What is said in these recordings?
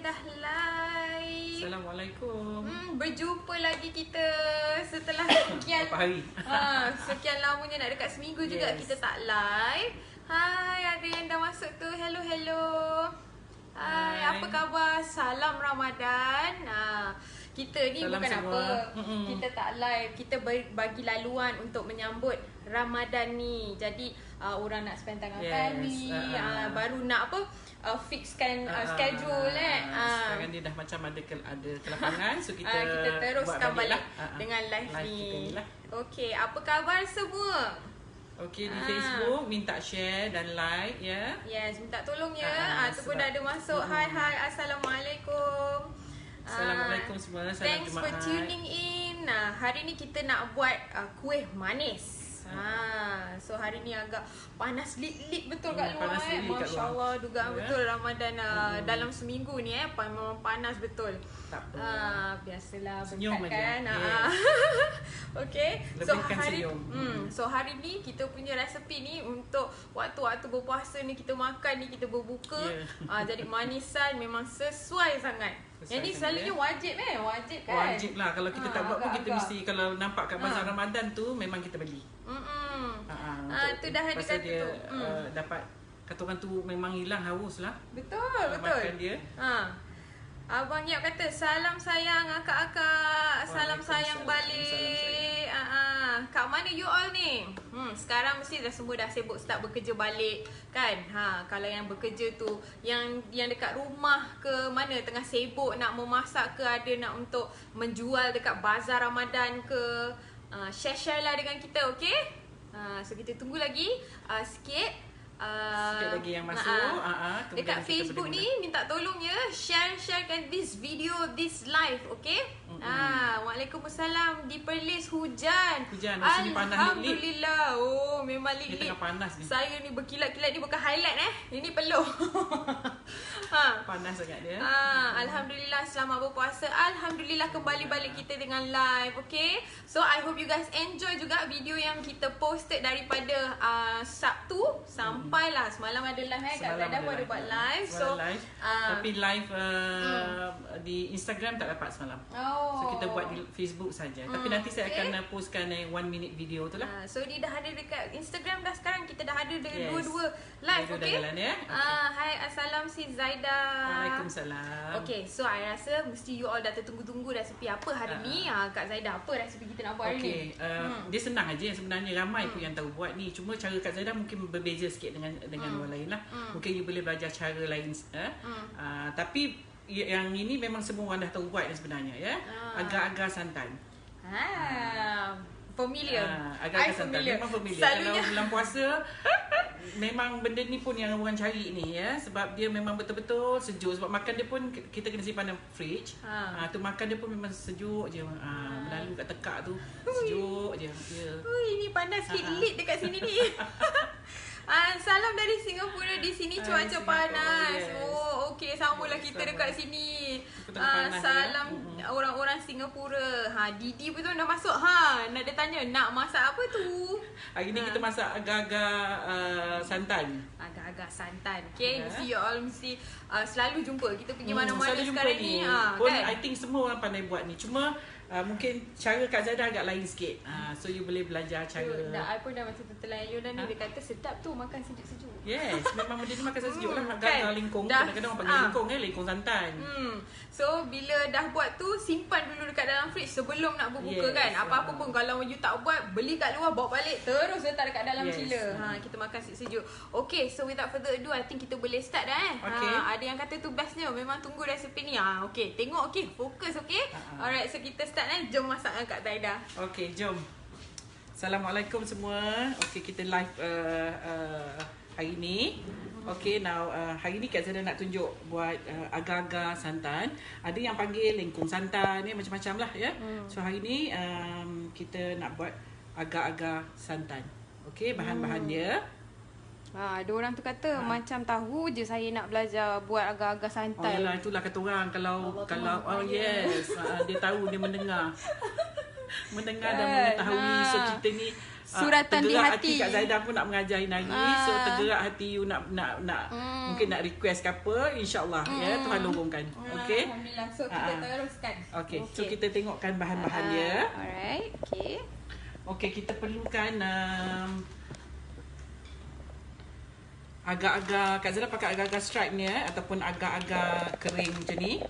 dah live. Assalamualaikum. Berjumpa lagi kita setelah sekian Berapa hari? sekian lamanya, nak dekat seminggu juga kita tak live. Hai, ada yang dah masuk tu. Hello. Hai, apa khabar? Salam Ramadan. Kita ni Salam bukan semua. Kita tak live. Kita bagi laluan untuk menyambut Ramadan ni. Jadi orang nak spend time dengan family, baru nak fixkan schedule Sekarang dia dah macam ada kelapangan, so kita teruskan buat balik dengan live ni. Okey, apa khabar semua? Okey, di Facebook minta share dan like ya. Yes, minta tolong ya. Tu pun dah ada masuk. Hai, Assalamualaikum. Assalamualaikum semua. Salam Thanks for tuning in. Hari ni kita nak buat kuih manis. So hari ni agak panas lit betul kat luar. Masya Allah, dugaan betul Ramadan dalam seminggu ni memang panas betul. Tak apa. Biasalah senyum berkat kan. Okay. So hari ni kita punya resepi ni untuk waktu-waktu berpuasa ni, kita makan ni, kita berbuka. Jadi manisan memang sesuai sangat. Yang ni selalunya wajib wajib kan? Wajib lah. Kalau kita tak buat pun kita mesti, kalau nampak kat bazar Ramadan tu memang kita beli. Tu dah ada kata dia, tu. dapat kata orang tu memang hilang haus lah. Betul. Makan dia. Abang Yap kata salam sayang akak-akak. Salam sayang balik. Kat mana you all ni? Sekarang mesti semua dah sibuk start bekerja balik kan. Kalau yang bekerja tu yang dekat rumah ke mana, tengah sibuk nak memasak ke, ada nak untuk menjual dekat bazar Ramadan ke, share lah dengan kita, okey? So kita tunggu lagi sikit. Sikit lagi yang masuk. Dekat Facebook ni minta tolong ya, sharekan this video, this live, okey? Waalaikumsalam. Di Perlis hujan. Sini panas lit. Alhamdulillah. Oh, memang lit. Dia tengah panas ni. Saya ni berkilat-kilat ni bukan highlight Ini peluh. Panas sangat dia. Alhamdulillah, selamat berpuasa. Alhamdulillah kembali balik kita dengan live, okey? So I hope you guys enjoy juga video yang kita posted daripada Sabtu sampailah semalam ada live Kak Zaida pun ada buat live. So tapi live di Instagram tak dapat semalam. So kita buat di Facebook saja. Tapi nanti saya akan postkan 1 minute video tu lah. So dia dah ada dekat Instagram dah sekarang. Kita dah ada dengan dua-dua live, okey? Hai, assalam si Zaida. Waalaikumsalam. Okay, so I rasa mesti you all dah tertunggu-tunggu resepi apa hari ni. Kak Zaida, apa resepi kita nak buat hari ni? Dia senang aja sebenarnya, ramai pun yang tahu buat ni. Cuma cara Kak Zaida mungkin berbeza sikit dengan orang lain lah. Mungkin you boleh belajar cara lain. Tapi yang ini memang semua orang dah tahu buat sebenarnya ya. Agar-agar santan. Familiar. Agak-agak santan. Memang familiar. Kalau bulan puasa memang benda ni pun yang orang cari ni ya, sebab dia memang betul-betul sejuk. Sebab makan dia pun kita kena simpan dalam fridge. Tu makan dia pun memang sejuk je. Berlalu kat tekak tu sejuk je. Ini panas sikit lit dekat sini ni. Salam dari Singapura. Di sini cuaca panas. Okey, samalah kita dekat sini. Salam orang-orang Singapura. Didi pun dah masuk. Nak dia tanya nak masak apa tu? Hari ni kita masak agar-agar santan. Agar-agar santan. Okay, mesti you all mesti selalu jumpa. Kita pergi mana-mana sekarang ni. Pun I think semua orang pandai buat ni. Cuma mungkin cara Kak Zaida agak lain sikit. So you boleh belajar cara. I pun dah macam tertelayur dah ni. Dia kata sedap tu makan sejuk-sejuk. Yes, memang benda ni makan sejuk lah. Agar lingkung. Kadang-kadang orang panggil lingkung lingkung santan. So bila dah buat tu, simpan dulu dekat dalam fridge sebelum nak berbuka kan. Apa-apa pun kalau you tak buat, beli kat luar, bawa balik, terus letak dekat dalam chiller. Kita makan sejuk. Okay, so without further ado, I think kita boleh start dah ada yang kata tu bestnya, memang tunggu resepi ni. Okay, tengok, okay, fokus, okay. Alright, so kita start jom masak dengan Kak Zaida. Okay, jom. Assalamualaikum semua. Okay, kita live hari ni. Okay, now hari ni Kak Zaida nak tunjuk buat agar-agar santan. Ada yang panggil lengkung santan ni, macam-macam lah ya. So hari ni kita nak buat agar-agar santan. Okay, bahan-bahan dia. Ada orang tu kata macam tahu je saya nak belajar buat agar-agar santan. Yalah, itulah kata orang kalau yes, dia tahu, dia mendengar. mendengar dan mengetahui. So kita ni suratan di tergerak hati. Kak Zaidah pun nak mengajar nari. So tergerak hati you nak mungkin nak request ke apa, insya-Allah ya Tuhan lorongkan. Okey. Alhamdulillah. So kita teruskan. Okey. So kita tengokkan bahan-bahan dia. Alright. Okey. Okey, kita perlukan agak-agak Kak Zaidah pakai agak-agak stripe ni ataupun agak-agak kering macam ni.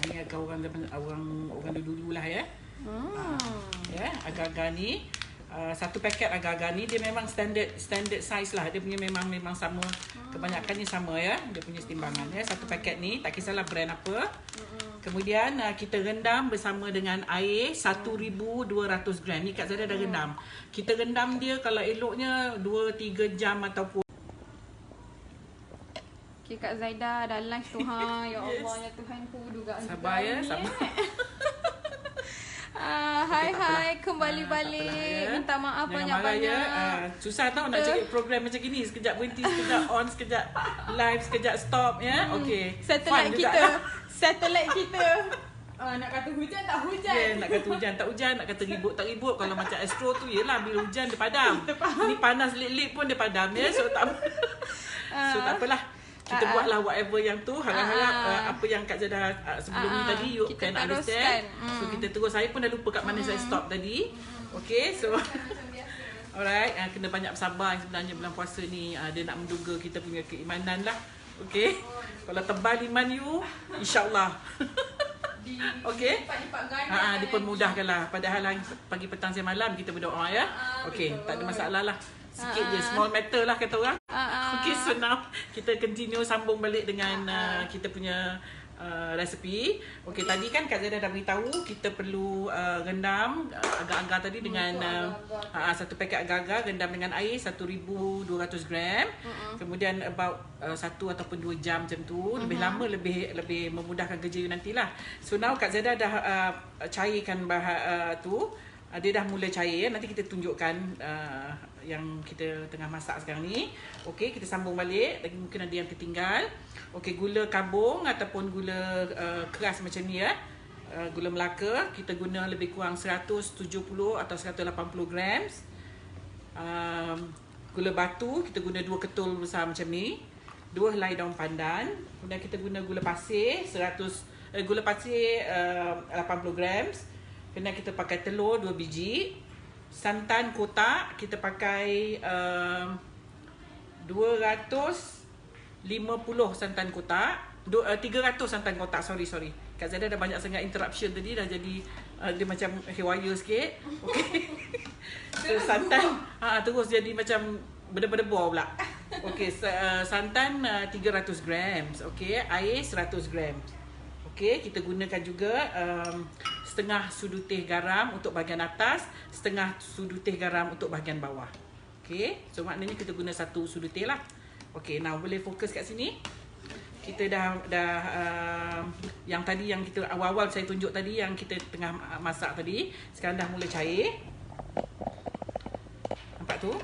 Ni agak orang dulu-dulu lah ya. Ya, agak-agak ni. Satu paket agak-agak ni dia memang standard size lah. Dia punya memang sama. Kebanyakannya sama ya. Dia punya timbangan ya. Satu paket ni tak kisahlah brand apa. Kemudian kita rendam bersama dengan air 1,200 gram. Ni Kak Zaidah dah rendam. Kita rendam dia kalau eloknya 2-3 jam ataupun. Okay, Kak Zaidah dah live tu ha. Ya Allah, ya Tuhan ku dugaan. Sabar ya, sabar. Hai, kembali balik. Minta maaf banyak-banyak. Susah tau nak cari program macam gini. Sekejap berhenti, sekejap on, sekejap live, sekejap stop ya. Okey. Satellite kita. Nak kata hujan tak hujan. Yeah, nak kata hujan tak hujan, nak kata ribut tak ribut. Kalau macam Astro tu yelah bila hujan dia padam. Ni panas lit-lit pun dia padam ya. So tak apalah. Kita buatlah whatever yang tu. Harap-harap apa yang Kak Zaidah sebelum ni tadi you can understand. So kita terus. Saya pun dah lupa kat mana saya stop tadi. Okay, so alright, kena banyak bersabar sebenarnya bulan puasa ni. Dia nak menduga kita punya keimanan lah. Okay, kalau tebal iman you, insyaAllah. Okay, dipermudahkan lah. Padahal pagi, petang, siang, malam kita berdoa ya. Okay, tak ada masalah lah. Sikit je, small matter lah kata orang. Okay, so now kita continue sambung balik dengan kita punya resepi. Okay, tadi kan Kak Zaidah dah beritahu kita perlu rendam agar-agar tadi dengan satu paket agar-agar rendam dengan air 1,200 gram. Kemudian about 1 ataupun 2 jam macam tu. Lebih lama lebih memudahkan kerja you nantilah. So now Kak Zaidah dah cairkan tu. Dia dah mula cair. Nanti kita tunjukkan yang kita tengah masak sekarang ni. Okey, kita sambung balik. Lagi mungkin ada yang tertinggal. Okey, gula kabung ataupun gula keras macam ni ya. Gula Melaka kita guna lebih kurang 170 atau 180 grams. Gula batu kita guna 2 ketul besar macam ni. 2 helai daun pandan. Kemudian kita guna gula pasir 80 grams. Kemudian kita pakai telur 2 biji. Santan kotak kita pakai 250 santan kotak. 300 santan kotak. Sorry. Kak Zaidah dah banyak sangat interruption tadi. Dah jadi dia macam haywire sikit. Okay. So santan terus jadi macam berdebar pula. Okay, santan 300 grams. Okay, air 100 grams. Okay, kita gunakan juga setengah sudu teh garam untuk bahagian atas, setengah sudu teh garam untuk bahagian bawah. Okay, so maknanya kita guna 1 sudu teh lah. Okay, now boleh fokus kat sini. Kita dah yang tadi yang kita awal-awal saya tunjuk tadi yang kita tengah masak tadi, sekarang dah mula cair. Nampak tu?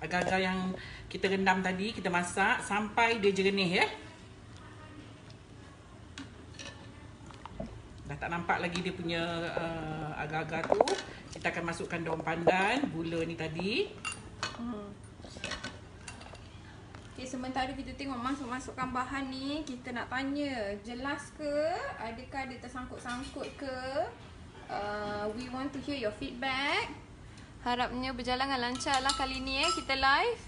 Agak-agak yang kita rendam tadi, kita masak sampai dia jernih ya. Dah tak nampak lagi dia punya agar-agar tu. Kita akan masukkan daun pandan, gula ni tadi. Okay, sementara kita tengok masukkan bahan ni, kita nak tanya, jelas ke? Adakah dia tersangkut-sangkut ke? We want to hear your feedback. Harapnya berjalan dengan lancar lah kali ni kita live.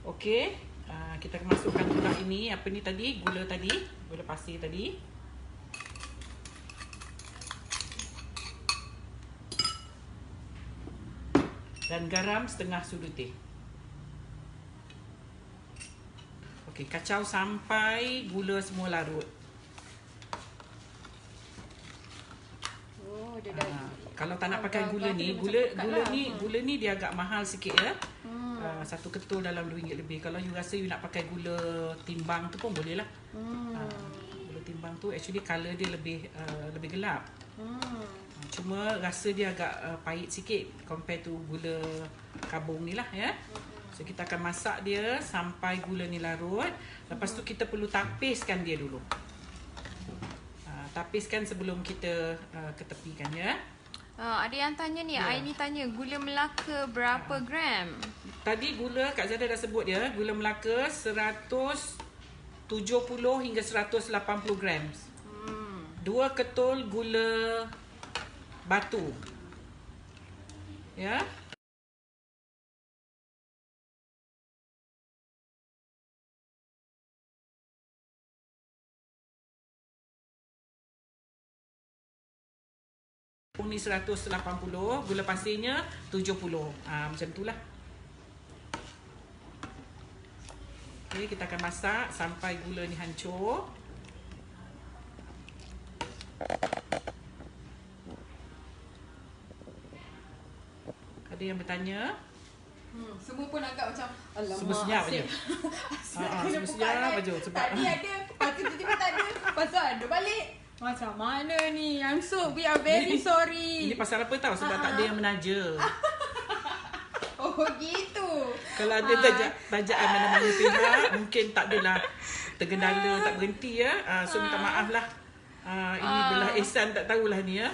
Okay, kita akan masukkan pula ini, apa ni tadi, gula pasir tadi. Dan garam setengah sudu teh. Okey, kacau sampai gula semua larut. Dia dah. Kalau tak nak pakai gula ni, gula ni dia agak mahal sikit ya. 1 ketul dalam RM2 lebih. Kalau you rasa you nak pakai gula timbang tu pun boleh lah. Gula timbang tu actually color dia lebih gelap. Cuma rasa dia agak pahit sikit compare tu gula kabung ni lah ya. So kita akan masak dia sampai gula ni larut. Lepas tu kita perlu tapiskan dia dulu. Tapiskan sebelum kita ketepikan ya. Ada yang tanya ni, Aini tanya gula Melaka berapa gram? Tadi gula Kak Zada dah sebut dia, gula Melaka 170 hingga 180 gram. 2 ketul gula batu. Ya. Ni 180, gula pasirnya 70. Macam itulah. Okey, kita akan masak sampai gula ni hancur. Ada yang bertanya? Semua pun agak macam alamak. Semua senyap je. Semua senyap je sebab tadi ada, lepas tu tiba-tiba tak ada. Lepas tu ada balik. Macam mana ni? Yang so, we are very sorry. Ini pasal apa tahu? Sebab tak ada yang menaja. Oh gitu. Kalau ada tajaan mana-mana pihak, mungkin tak adalah tergendala, tak berhenti ya. So minta maaf lah. Ini belah Ihsan tak tahulah ni ya.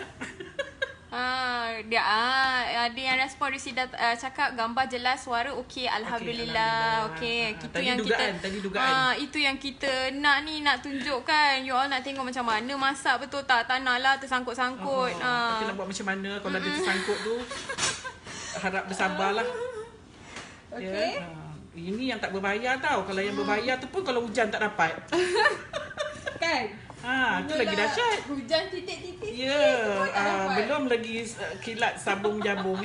Ada yang respon Risi cakap gambar jelas, suara okey, alhamdulillah. Okey, itu tadi yang dugaan, kita tadi dugaan. Itu yang kita nak ni, nak tunjukkan. You all nak tengok macam mana masak betul tak? Tak naklah tersangkut-sangkut. Tapi nak buat macam mana kalau ada tersangkut tu? Harap bersabarlah. Okey. Ya. Ini yang tak berbayar tau. Kalau yang berbayar tu pun kalau hujan tak dapat. Kan? Itu lagi dahsyat. Hujan titik-titik. Ya, belum lagi kilat sabung jabung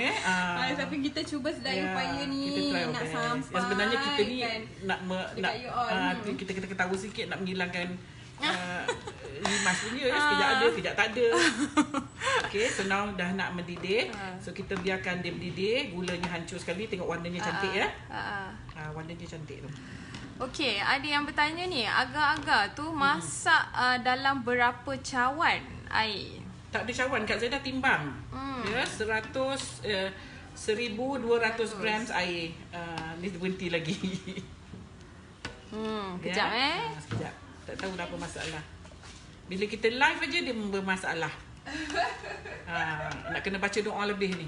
Tapi kita cuba sedaya upaya ni. Kita try nak best. sampai. Yang sebenarnya kita ni kan? nak kita ketawa sikit nak menghilangkan limas punya sekejap ada, sekejap tak ada. Okay, so now dah nak mendidih. So kita biarkan dia mendidih, gulanya hancur sekali, tengok warnanya cantik ya. Warnanya cantik tu. Okey, ada yang bertanya ni, agar-agar tu masak dalam berapa cawan air? Tak ada cawan, Kak Zaida timbang. Ya, 1200 gram air. Ni berhenti lagi. Kejap sekejap. Tak tahu dah apa masalah. Bila kita live aja dia bermasalah. Nak kena baca doa lebih ni.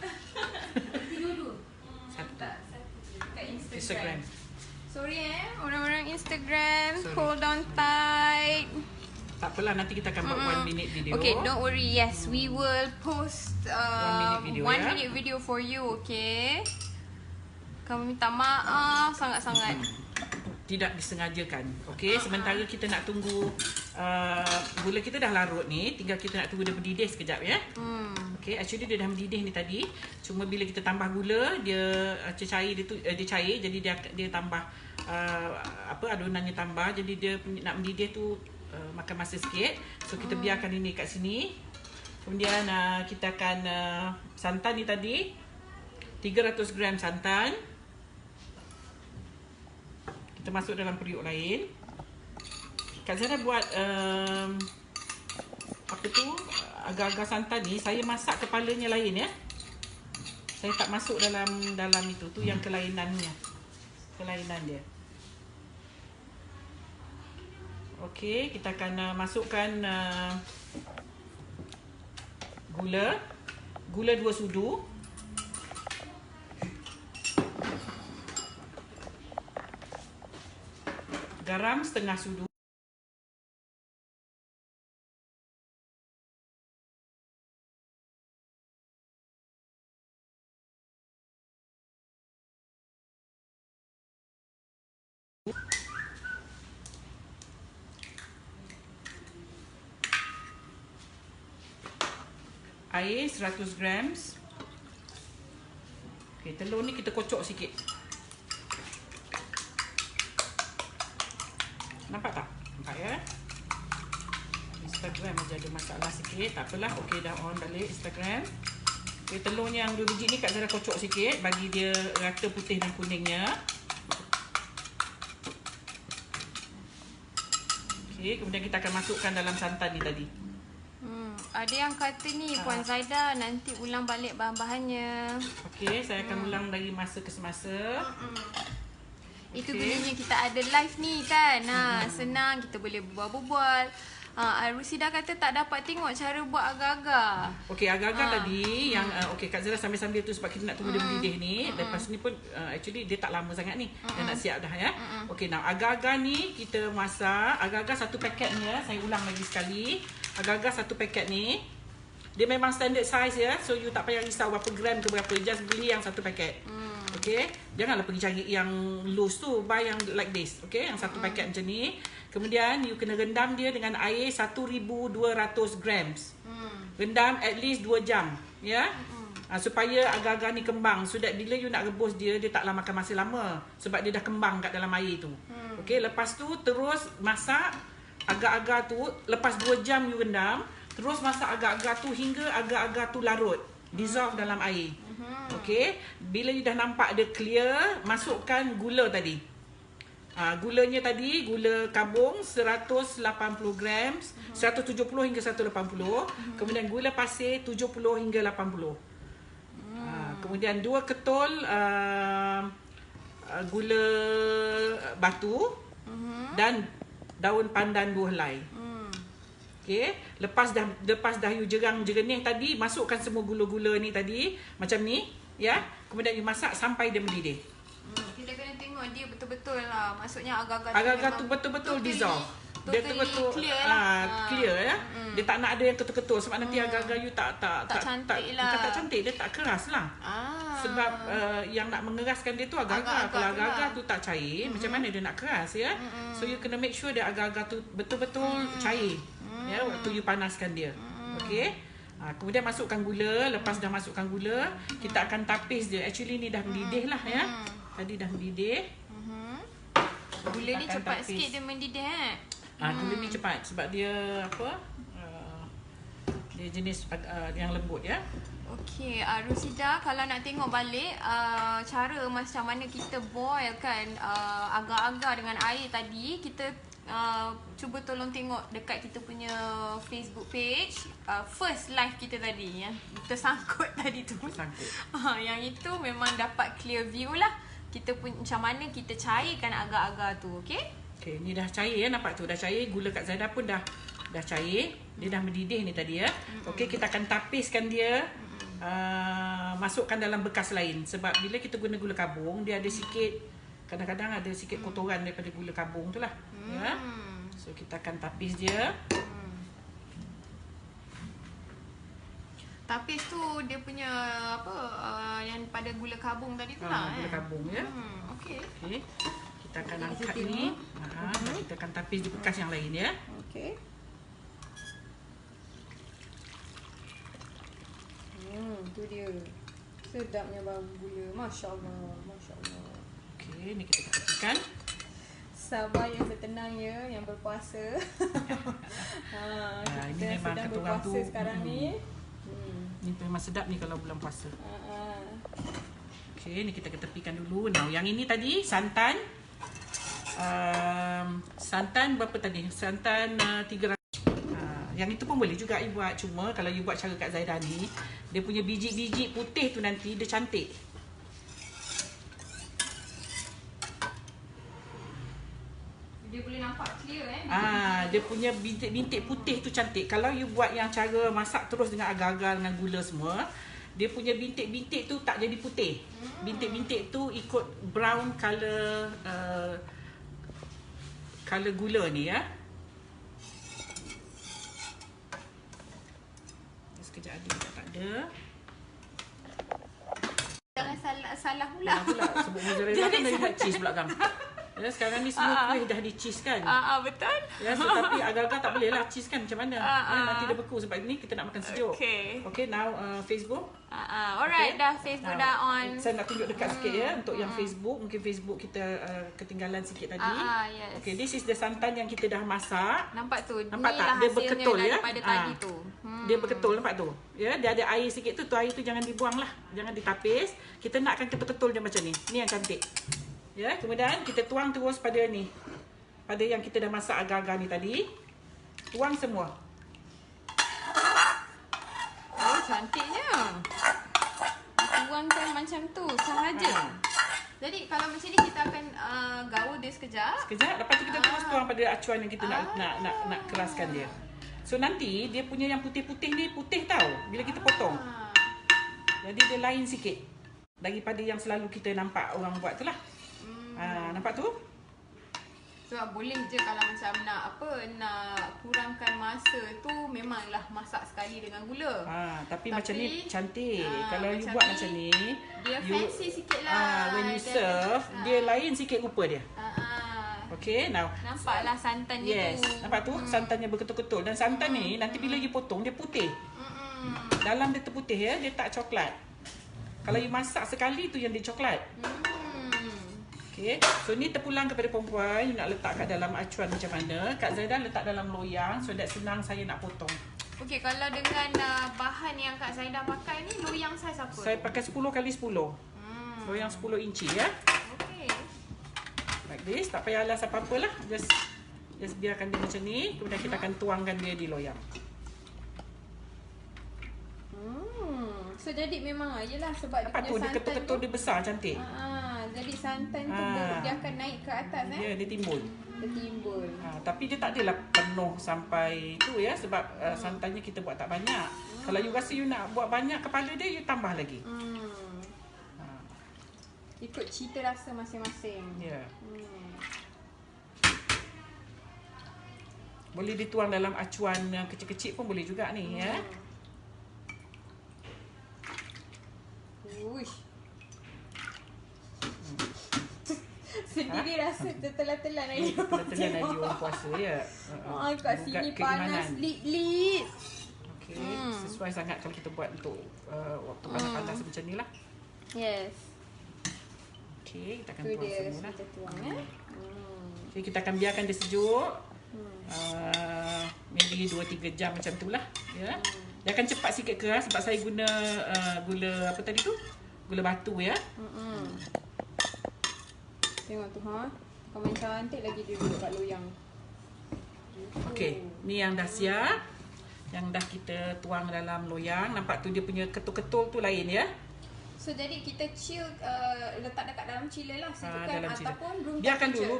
Satu. Instagram. Sorry orang-orang Instagram. Sorry. Hold on tight. Tak apalah, nanti kita akan buat 1 minute video. Okay, don't worry. Yes, we will post 1 minute video, 1 minute video for you, okay? Kami minta maaf sangat-sangat. Tidak disengajakan. Okey, sementara kita nak tunggu gula kita dah larut ni, tinggal kita nak tunggu dia mendidih sekejap ya. Okey, actually dia dah mendidih ni tadi. Cuma bila kita tambah gula, dia cair dia cair, jadi dia tambah adonannya tambah, jadi dia nak mendidih tu makan masa sikit. So kita biarkan ini kat sini. Kemudian kita akan santan ni tadi 300 gram santan. Kita masuk dalam periuk lain. Kak Zara buat agar-agar santan ni saya masak kepalanya lain ya. Saya tak masuk dalam itu tu yang kelainan dia. Okey, kita akan masukkan gula 2 sudu. Garam setengah sudu. Air 100 grams. Okey, telur ni kita kocok sikit. Nampak tak? Nampak ya? Instagram aja ada masalah sikit. Tak apalah. Okey, dah on balik Instagram. Okey, telurnya yang 2 biji ni Kak Zara kocok sikit bagi dia rata putih dan kuningnya. Okey, kemudian kita akan masukkan dalam santan ni tadi. Ada yang kata ni, Puan Zaida nanti ulang balik bahan-bahannya. Okey, saya akan ulang dari masa ke semasa. Itu gunanya kita ada live ni kan. Senang, kita boleh berbual-bual. Rusida kata tak dapat tengok cara buat agar-agar. Okey, agar-agar tadi yang okey Kak Zara sambil-sambil tu sebab kita nak tunggu dia mendidih ni. Lepas ni pun actually dia tak lama sangat ni. Dah nak siap dah ya. Okey, now agar-agar ni kita masak. Agar-agar satu paket ni ya. Saya ulang lagi sekali. Agar-agar satu paket ni. Dia memang standard size ya. So you tak payah risau berapa gram ke berapa. Just beli yang satu paket. Okay, janganlah pergi cari yang loose tu, buy yang like this. Okay, yang satu paket macam ni. Kemudian you kena rendam dia dengan air 1200 grams. Rendam at least 2 jam, ya. Supaya agar-agar ni kembang. So that bila you nak rebus dia, dia taklah makan masa lama sebab dia dah kembang kat dalam air tu. Okay, lepas tu terus masak agar-agar tu. Lepas 2 jam you rendam, terus masak agar-agar tu hingga agar-agar tu larut, dissolve dalam air. Okey, bila you dah nampak dia clear, masukkan gula tadi. Gulanya tadi, gula kabung 180 grams, 170 hingga 180. Kemudian gula pasir 70 hingga 80. Kemudian 2 ketul gula batu dan daun pandan 2 helai. Okey, lepas dah you jerang-jernih tadi, masukkan semua gula-gula ni tadi macam ni, ya. Kemudian you masak sampai dia mendidih. Kita kena tengok dia betul-betul lah. Maksudnya agar-agar tu betul-betul dissolve. Dia betul-betul clear clear ya. Dia tak nak ada yang ketul-ketul sebab nanti agar-agar you tak cantik lah. Tak cantik, dia tak keras lah. Sebab yang nak mengeraskan dia tu agar-agar. Kalau agar-agar tu tak cair, macam mana dia nak keras ya. So you kena make sure dia agar-agar tu betul-betul cair. Ya, waktu you panaskan dia. Okey. Kemudian masukkan gula. Lepas dah masukkan gula, kita akan tapis dia. Actually ni dah mendidih lah ya. Tadi dah mendidih. Gula ni cepat tapis sikit dia mendidih Gula ni cepat sebab dia apa? Dia jenis yang lembut ya. Okey, Rusida, kalau nak tengok balik cara macam mana kita boil kan agar-agar dengan air tadi, kita cuba tolong tengok dekat kita punya Facebook page first live kita tadi yang tersangkut tadi tu. Yang itu memang dapat clear view lah kita pun macam mana kita cairkan agar-agar tu. Okey. Okey, ni dah cair ya, nampak tu dah cair. Gula Kak Zaida pun dah cair. Dia dah mendidih ni tadi ya. Okey, kita akan tapiskan dia. Masukkan dalam bekas lain sebab bila kita guna gula kabung dia ada sikit, kadang-kadang ada sikit kotoran daripada gula kabung tu lah. Ya. So kita akan tapis dia. Tapis tu dia punya apa yang pada gula kabung tadi tu lah. Gula kabung ya. Okey. Okey. Kita akan angkat ni. Kita akan tapis di bekas yang lain ya. Okey. Tu dia. Sedapnya bau gula. Masya-Allah, masya-Allah. Okey, ni kita tepikan. Sabar yang bertenang ya, yang berpuasa. Ini kita memang sedang kata orang berpuasa tu sekarang ni. Ni memang sedap ni kalau bulan puasa. Okey, ni kita ketepikan dulu. Now, yang ini tadi santan. Santan berapa tadi? Santan 300. Yang itu pun boleh juga you buat. Cuma kalau you buat cara Kak Zaida ni, dia punya biji-biji putih tu nanti dia cantik. Dia boleh nampak clear dia punya bintik-bintik putih tu cantik. Kalau you buat yang cara masak terus dengan agar-agar dengan gula semua, dia punya bintik-bintik tu tak jadi putih. Bintik-bintik tu ikut brown color color gula ni ya. Sekejap ada tak ada. Jangan salah pula. Sebut mozzarella kan dah buat cheese pula kan. Ya, sekarang ni semua kuih dah di cheese kan. Betul. Ya, tetapi agar-agar tak boleh lah cheese kan macam mana. Nanti dia beku sebab ini kita nak makan sejuk. Okay, now Facebook. Alright, dah Facebook dah on. Saya nak tunjuk dekat sikit ya untuk yang Facebook. Mungkin Facebook kita ketinggalan sikit tadi. Yes. Okay, this is the santan yang kita dah masak. Nampak tu. Nampak tak? Dia berketul ya. Daripada tadi tu. Dia berketul, nampak tu. Ya, dia ada air sikit tu. Tu air tu jangan dibuang lah. Jangan ditapis. Kita nakkan ketul dia macam ni. Ni yang cantik. Ya, kemudian kita tuang terus pada ni. Pada yang kita dah masak agar-agar ni tadi. Tuang semua. Oh, cantiknya. Tuangkan macam tu sahaja. Jadi kalau macam ni kita akan gaul dia sekejap. Sekejap, lepas tu kita terus tuang pada acuan yang kita nak keraskan dia. So nanti dia punya yang putih-putih ni putih tau bila kita potong. Jadi dia lain sikit daripada yang selalu kita nampak orang buat tu lah. Nampak tu? Sebab boleh je kalau macam nak kurangkan masa tu memanglah masak sekali dengan gula. Tapi macam ni cantik. Kalau you buat macam ni, dia fancy sikit lah. When you serve, dia lain sikit rupa dia. Okay, now nampaklah santannya tu. Nampak tu? Santannya berketul-ketul. Dan santan ni nanti bila you potong dia putih. Dalam dia terputih ya, dia tak coklat. Kalau you masak sekali tu yang dia coklat. Okay, so ni terpulang kepada perempuan. You nak letak kat dalam acuan macam mana. Kak Zaidah letak dalam loyang so that senang saya nak potong. Okay, kalau dengan bahan yang Kak Zaidah pakai ni, loyang saiz apa? Saya pakai 10 x 10. Loyang 10 inci ya. Okay. Like this, tak payah alas apa-apa lah. Just biarkan dia macam ni. Kemudian kita akan tuangkan dia di loyang. So jadi memang yelah sebab nampak dia punya dia ketul-ketul dia besar cantik. Jadi santan tu dia akan naik ke atas dia timbul. Tapi dia tak adalah penuh sampai tu ya sebab santannya kita buat tak banyak. Kalau you rasa you nak buat banyak kepala dia, you tambah lagi. Ikut cita rasa masing-masing. Ya. Boleh dituang dalam acuan yang kecil-kecil pun boleh juga ni ya. Sendiri rasa tertelan-telan air. Tertelan air orang puasa ya. Kat sini panas lit. Okey, sesuai sangat kalau kita buat untuk waktu panas-panas macam ni lah. Yes. Okey, kita akan tuang semua lah. Kita tuang Okay, kita akan biarkan dia sejuk. Maybe 2-3 jam macam tu lah. Ya. Dia akan cepat sikit keras sebab saya guna gula apa tadi tu? Gula batu ya. Tengok tu Komen cantik lagi dia duduk kat loyang. Okey, ni yang dah siap. Yang dah kita tuang dalam loyang. Nampak tu dia punya ketul-ketul tu lain ya. So jadi kita chill letak dekat dalam chiller lah dalam ataupun room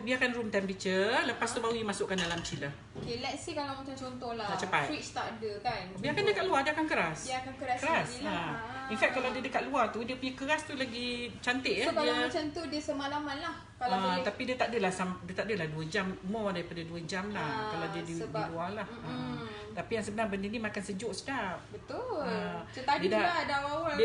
biarkan room temperature. Lepas tu baru masukkan dalam chiller. Okay, let's say kalau macam contoh lah fridge tak ada kan. Biarkan dia kat luar, dia akan keras. Dia akan keras lah. In fact kalau dia dekat luar tu dia punya keras tu lagi cantik ya. So kalau macam tu dia semalaman lah kalau boleh. Tapi dia tak adalah 2 jam, more daripada 2 jam lah kalau dia di luar lah. Tapi yang sebenarnya benda ni makan sejuk sedap. Betul. Tadi juga ada awal-awal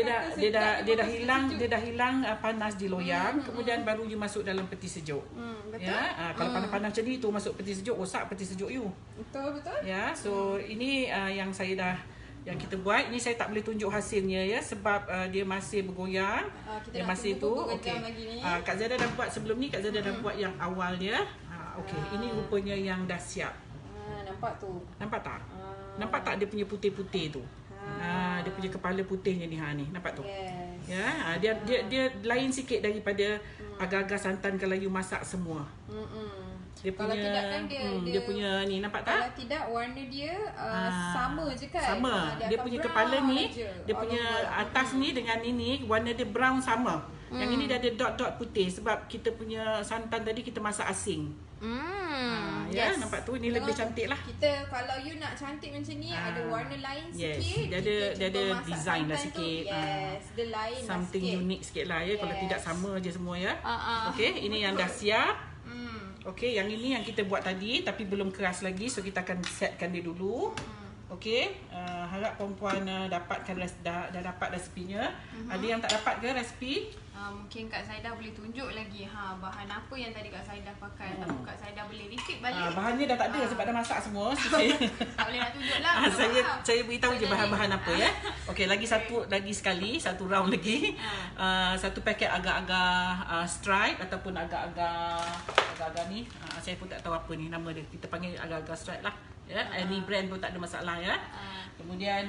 dia dah hilang panas di loyang, kemudian baru you masuk dalam peti sejuk. Betul. Ya, kalau panas-panas macam ni tu masuk peti sejuk, rosak peti sejuk you. Betul. Ya, so ini yang kita buat. Ini saya tak boleh tunjuk hasilnya ya sebab dia masih bergoyang. Dia masih tu. Okey. Kak Zaidah dah buat sebelum ni, Kak Zaidah dah buat yang awal dia. Okey, ini rupanya yang dah siap. Nampak tu. Nampak tak? Nampak tak dia punya putih-putih tu? Dia punya kepala putihnya ni nampak tu. Ya, dia lain sikit daripada agar-agar santan kalau you masak semua. Dia punya, kalau tidak kan dia punya ni nampak tak? Kalau tidak warna dia sama je kan. Sama. Dia punya kepala ni, dia punya atas ni dengan ini warna dia brown sama. Yang ini dia ada dot-dot putih sebab kita punya santan tadi kita masak asing. Ya, nampak tu ni lebih cantik lah. Kita kalau you nak cantik macam ni ada warna lain sikit. Dia ada design lah sikit. Dia lain something lah sikit. Unique sikit lah ya. Kalau tidak sama je semua ya. Okey, ini yang dah siap. Okey, yang ini yang kita buat tadi tapi belum keras lagi, so kita akan setkan dia dulu. Okey, harap perempuan dapatkan dah dapat resepinya. Ada yang tak dapat ke resepi? Mungkin Kak Zaidah boleh tunjuk lagi bahan apa yang tadi Kak Zaidah pakai. Ataupun Kak Zaidah boleh repeat balik. Bahannya dah tak ada sebab dah masak semua. Tak boleh nak tunjuk lah. Saya beritahu je bahan-bahan apa ya. Okey, lagi satu round lagi. Satu paket agak-agak stripe ataupun agak-agak ni. Saya pun tak tahu apa ni nama dia. Kita panggil agak-agak stripe lah. Ya, any brand pun tak ada masalah ya. Kemudian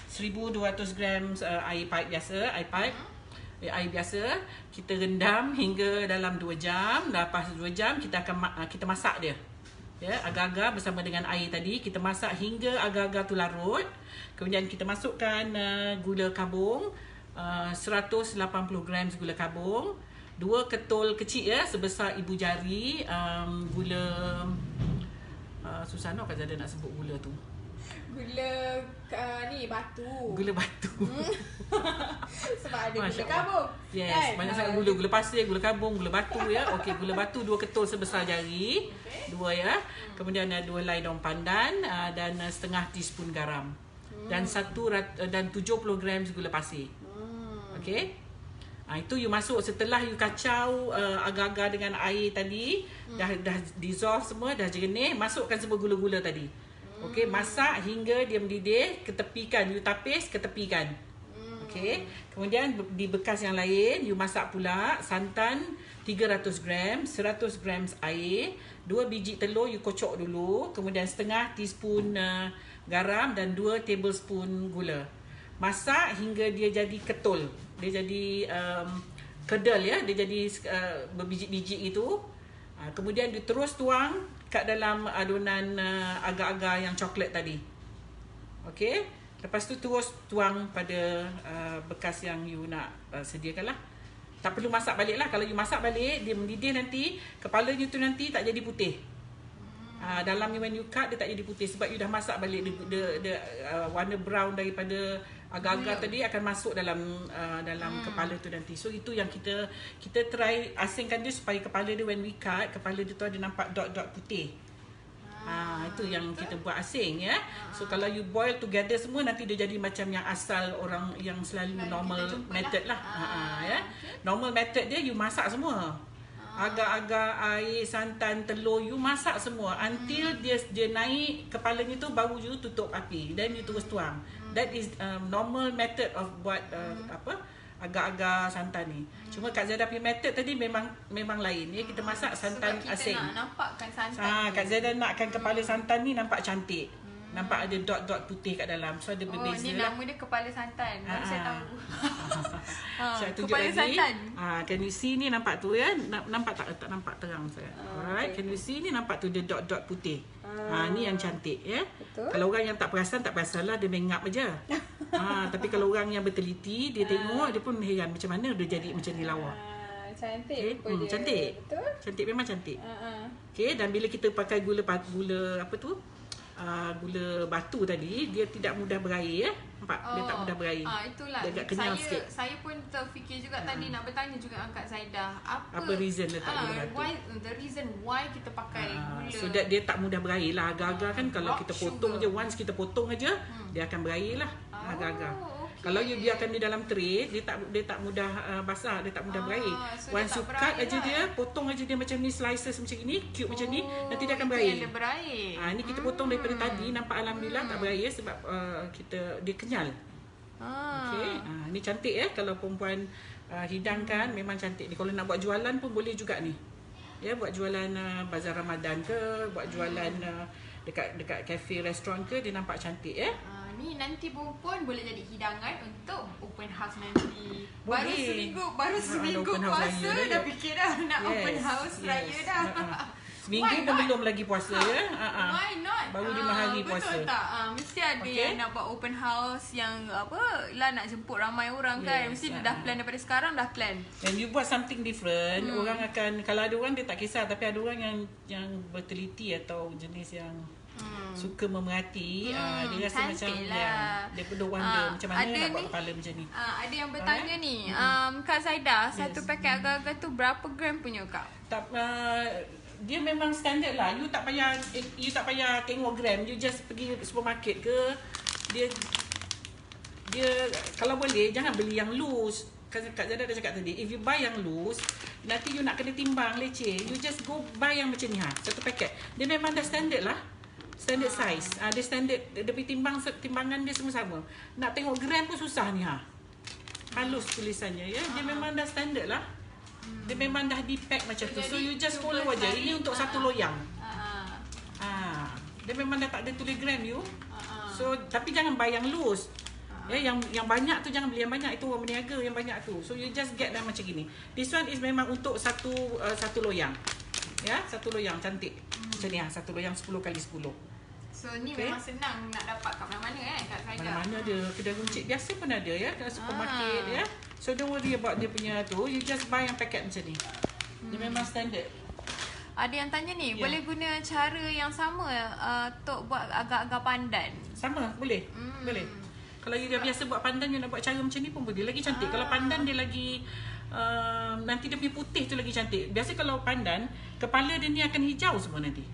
1200 gram air pipe biasa, air biasa kita rendam hingga dalam 2 jam. Lepas 2 jam kita masak dia. Ya, agar-agar bersama dengan air tadi kita masak hingga agar-agar tu larut. Kemudian kita masukkan gula kabung 180 gram gula kabung. 2 ketul kecil ya, sebesar ibu jari. Gula susah nak Kak Zada nak sebut gula tu. Gula ni batu. Gula batu. Sebab ada Masya gula Allah. kabung. Yes, Kan? banyak sangat gula. Gula pasir, gula kabung, gula batu ya. Okey, gula batu 2 ketul sebesar jari. 2 ya. Kemudian ada 2 helai daun pandan dan setengah teaspoon garam. Dan 70 gram gula pasir. Okey. Itu you masuk setelah you kacau agar-agar dengan air tadi, dah dissolve semua, dah jernih, masukkan semua gula-gula tadi. Okey, masak hingga dia mendidih, ketepikan, you tapis, ketepikan. Okey. Kemudian di bekas yang lain, you masak pula santan 300 gram, 100 gram air, 2 biji telur you kocok dulu, kemudian setengah teaspoon garam dan 2 tablespoon gula. Masak hingga dia jadi ketul. Dia jadi kedel ya, dia jadi berbiji-biji itu. Kemudian dia terus tuang kat dalam adunan agar-agar yang coklat tadi. Okey. Lepas tu terus tuang pada bekas yang you nak sediakanlah. Tak perlu masak balik lah. Kalau you masak balik, dia mendidih nanti, kepalanya tu nanti tak jadi putih. Dalamnya when you cut, dia tak jadi putih sebab you dah masak balik. Dia warna brown daripada agar-agar tadi akan masuk dalam kepala tu nanti. So itu yang kita try asingkan dia supaya kepala dia when we cut, kepala dia tu ada nampak dot-dot putih. Itu yang kita buat asing ya. So kalau you boil together semua, nanti dia jadi macam yang asal orang yang selalu normal method lah. Ya. Normal method dia you masak semua. Agar-agar air, santan, telur you masak semua until dia naik kepalanya tu, baru you tutup api, then you terus tuang. That is normal method of buat agar-agar santan ni. Cuma Kak Zada punya method tadi memang lain ya. Kita masak santan sebab kita asing. nak nampakkan santan. Kak Zada nakkan kepala santan ni nampak cantik. Nampak ada dot-dot putih kat dalam. So ada berbeza ni lah. nama dia kepala santan. Baru saya tahu. Saya tunjuk kepala lagi. santan. Can you see ni, nampak tu ya? Nampak tak? Tak nampak terang saya. Alright, can you see ni, nampak tu dia dot-dot putih. Ni yang cantik ya. Betul. Kalau orang yang tak perasan lah, dia mengap aja. Tapi kalau orang yang berteliti, dia tengok, dia pun heran macam mana dia jadi macam ni lawa. Cantik. Okay. Cantik. Betul. Cantik, memang cantik. Okay, dan bila kita pakai gula apa tu? Gula batu tadi, dia tidak mudah berair ya. Nampak? Dia tak mudah berair. Itulah. Dia agak kenyal sikit. Saya pun terfikir juga tadi nak bertanya juga Kak Zaidah. Apa reason letak gula batu? The reason why kita pakai gula. So that dia tak mudah berair lah. Agar-agar kan kalau kita potong je, once kita potong aja, dia akan berair lah. Agar-agar. Kalau you biarkan dia dalam tray, dia tak mudah basah, dia tak mudah berair. So once you cut aja dia, potong aja dia macam ni, slices macam ni, cube macam ni, nanti dia akan berair. Dia berair. Ni kita potong daripada tadi, nampak alhamdulillah tak berair sebab dia kenyal. Okey. Ni cantik ya, kalau perempuan hidangkan memang cantik ni. Kalau nak buat jualan pun boleh juga ni. Ya, buat jualan bazar Ramadan ke, buat jualan dekat kafe, restoran ke, dia nampak cantik ya. Ni nanti pun boleh jadi hidangan untuk open house nanti. Boleh. Baru seminggu puasa dah fikir dah nak open house raya dah. Seminggu pun belum lagi puasa ya. Why not? Baru 5 hari puasa. Betul tak? Mesti ada yang nak buat open house yang nak jemput ramai orang kan. Mesti dia dah plan daripada sekarang, dah plan. And you buat something different, orang akan, kalau ada orang dia tak kisah, tapi ada orang yang berteliti atau jenis yang suka memerhati, dia rasa macam dia perlu wonder macam mana nak buat kepala macam ni. Ada yang bertanya ni, Kak Zaidah, satu paket agar-agar tu berapa gram punya Kak? Dia memang standard lah. You tak payah tengok gram. You just pergi supermarket ke, dia kalau boleh jangan beli yang loose. Kak Zada dah cakap tadi, if you buy yang loose, nanti you nak kena timbang leceh. You just go buy yang macam ni satu paket. Dia memang dah standard lah. Standard size. Dia standard, dia timbangan dia semua sama. Nak tengok gram pun susah ni halus tulisannya ya. Dia memang dah standard lah. Dia memang dah di-pack macam tu. So you just follow aja. Ini untuk satu loyang. Dia memang dah tak ada tulis gram you. So tapi jangan buy yang loose. Ya, yang banyak tu jangan beli yang banyak, itu orang berniaga yang banyak tu. So you just get them macam gini. This one is memang untuk satu loyang. Ya, satu loyang cantik. Macam ni satu loyang 10 kali 10. So ni memang senang nak dapat kat mana-mana Kak Zaidah. Mana-mana ada, kedai runcit biasa pun ada ya, kat supermarket ya. So don't worry about dia punya tu. You just buy yang paket macam ni. Dia memang standard. Ada yang tanya ni, Ya. boleh guna cara yang sama untuk buat agak-agak pandan? Sama, boleh. Boleh. Kalau you dah biasa buat pandan, you nak buat cara macam ni pun boleh. Lagi cantik. Kalau pandan dia lagi nanti dia punya putih tu lagi cantik. Biasa kalau pandan, kepala dia ni akan hijau semua nanti.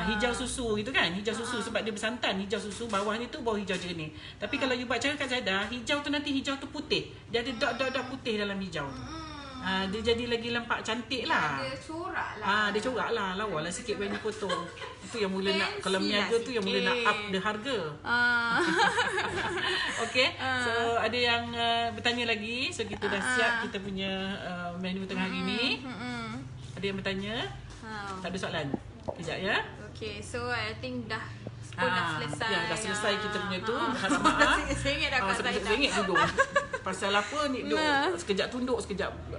Hijau susu gitu kan. Hijau susu sebab dia bersantan. Hijau susu, bawah ni tu bawah hijau jernih. Tapi kalau you buat cara Kak Zaida, hijau tu nanti hijau tu putih. Dia ada dot-dot putih dalam hijau tu. Dia jadi lagi nampak cantik lah. Dia corak lah. Dia corak lah. Lawa lah sikit when you potong. Itu yang mula nak, kalau Fancy meniaga lah tu yang mula nak up the harga. Okay. So ada yang bertanya lagi. So kita dah siap kita punya menu tengah hari ni. Ada yang bertanya? Tak ada soalan? Kejap ya. Okay, so I think dah selesai. Ya, dah selesai kita punya tu. Harap maaf. RM1 dah Kak Zaida. RM1 duduk. Pasal apa ni duduk sekejap tunduk sekejap tu.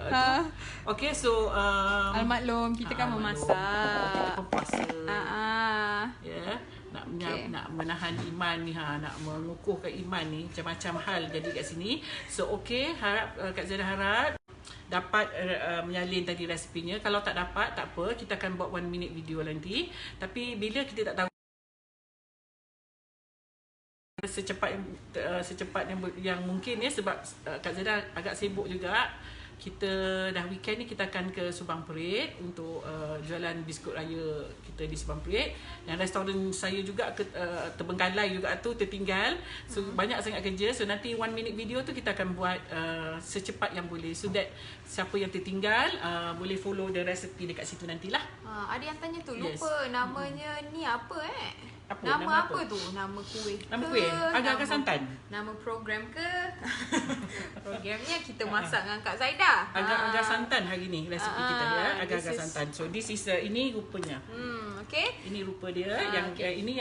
Okay, so Almaklum, kita kan memasak. Kita pun puasa. Ya, nak menahan iman ni, nak mengukuhkan iman ni, macam-macam hal jadi kat sini. So okay, harap Kak Zaida harap dapat menyalin tadi resepinya. Kalau tak dapat, tak apa, kita akan buat 1 minute video nanti. Tapi bila kita tak tahu secepat yang mungkin ya, sebab Kak Zaida agak sibuk juga. Kita dah weekend ni kita akan ke Subang Perit untuk jualan biskut raya kita di Subang Perit. Dan restoran saya juga terbengkalai juga tu, tertinggal. So banyak sangat kerja. So nanti 1 minute video tu kita akan buat secepat yang boleh, so that siapa yang tertinggal boleh follow the recipe dekat situ nantilah. Ada yang tanya tu, lupa namanya ni apa Apa? Nama apa tu? Nama kuih. Nama kuih? Agak-agak santan? Nama program ke? Programnya kita masak dengan Kak Zaida. Agak-agak santan hari ni resipi kita ya. Agak-agak santan. So this is ini rupanya. Okay. Ini rupa dia ini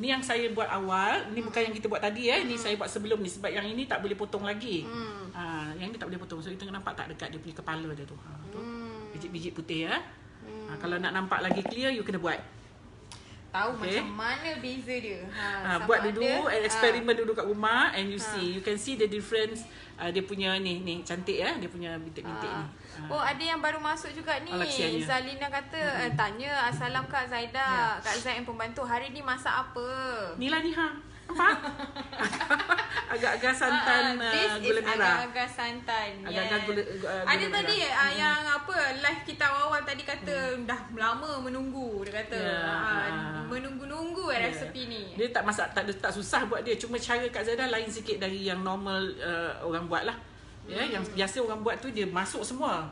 yang saya buat awal. Ini bukan yang kita buat tadi ya. Ini saya buat sebelum ni sebab yang ini tak boleh potong lagi. Yang ni tak boleh potong. So kita nampak tak dekat dia punya kepala dia tu. Biji-biji putih ya. Kalau nak nampak lagi clear, you kena buat. Tahu macam mana beza dia. Buat dulu, eksperimen dulu kat rumah and you see, you can see the difference. Dia punya ni cantik ya, dia punya bintik-bintik ni. Ada yang baru masuk juga ni. Zalina kata tanya, "Assalam Kak Zaida, Kak Zaid yang pembantu, hari ni masak apa?" Inilah ni apa? Agak-agak santan gula merah. Agak-agak santan. Agak-agak gula ada tadi yang apa live kita awal tadi kata dah lama menunggu, dia kata menunggu-nunggu resepi ni. Dia tak masak, tak susah buat dia, cuma cara Kak Zaida lain sikit dari yang normal orang buat lah. Ya, yang biasa orang buat tu dia masuk semua.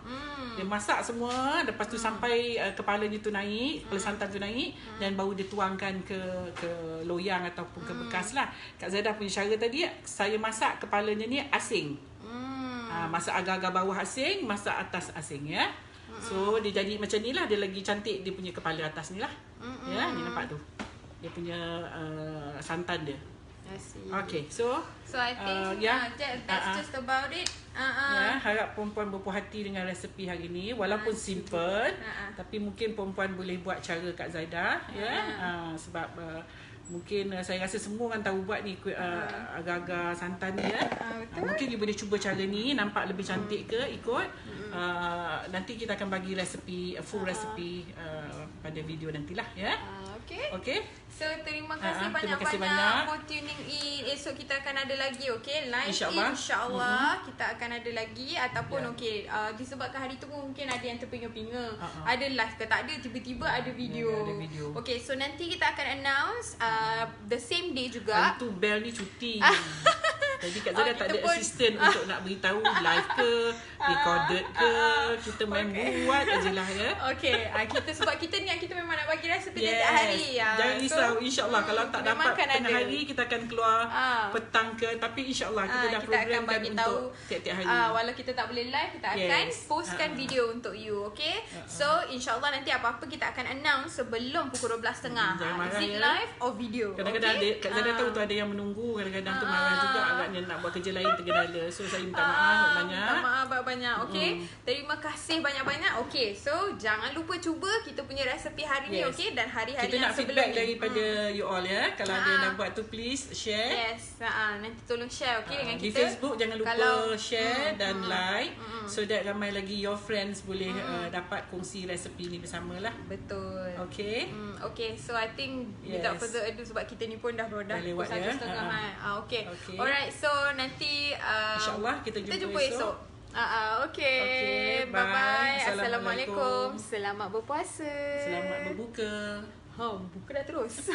Dia masak semua, lepas tu sampai kepalanya tu naik, kepala santan tu naik dan baru dia tuangkan ke loyang ataupun ke bekas lah. Kak Zaida punya cara tadi, saya masak kepalanya ni asing. Masak agak-agak bawah asing, masak atas asing ya. So dia jadi macam ni lah, dia lagi cantik dia punya kepala atas ni lah. Ya, ni nampak tu. Dia punya santan dia. Okay, so I think that's just about it. Ya, harap perempuan berpuas hati dengan resepi hari ni, walaupun simple, tapi mungkin perempuan boleh buat cara Kak Zaida ya. Sebab mungkin saya rasa semua orang tahu buat ni agak-agak santan ni ya. Mungkin you boleh cuba cara ni, nampak lebih cantik ke, ikut. Nanti kita akan bagi resepi, full resepi pada video nantilah ya. Okay. So terima kasih banyak banyak-banyak for tuning in. Esok kita akan ada lagi live insya-Allah kita akan ada lagi ataupun disebabkan hari tu mungkin ada yang terpinga-pinga. Ada live ke tak ada, tiba-tiba ada video. Okay, so nanti kita akan announce the same day juga. Itu bell ni cuti. Jadi Kak Zaida tak ada assistant untuk nak beritahu live ke, recorded ke, kita main buat aje lah ya. Okay, sebab kita memang nak bagi resepi tiap hari. Jangan risau, insyaAllah kalau tak dapat tengah hari kita akan keluar petang ke, tapi insyaAllah kita dah programkan untuk tiap-tiap hari. Walau kita tak boleh live, kita akan postkan video untuk you. Okay, so insyaAllah nanti apa-apa kita akan announce sebelum pukul 12.30. Is it live or video? Kadang-kadang Kak Zaida tahu tu ada yang menunggu, kadang-kadang tu marah juga agak sebabnya nak buat kerja lain tergendala. So saya minta maaf banyak. Minta maaf banyak-banyak. Okay. Terima kasih banyak-banyak. Okay. So jangan lupa cuba kita punya resepi hari ni. Okay. Dan hari-hari kita yang nak sebelum feedback ni. daripada you all ya. Kalau ada nak buat tu please share. Yes. Nanti tolong share dengan Di kita. Facebook jangan lupa share dan like. So that ramai lagi your friends boleh dapat kongsi resepi ni bersama lah. Betul. Okay. Okay. So I think without further ado sebab kita ni pun dah lewat lewat ya. 1:30. Okay. Alright. So nanti InsyaAllah kita jumpa esok. Okay. Bye-bye. Assalamualaikum. Selamat berpuasa. Selamat berbuka. Buka dah terus.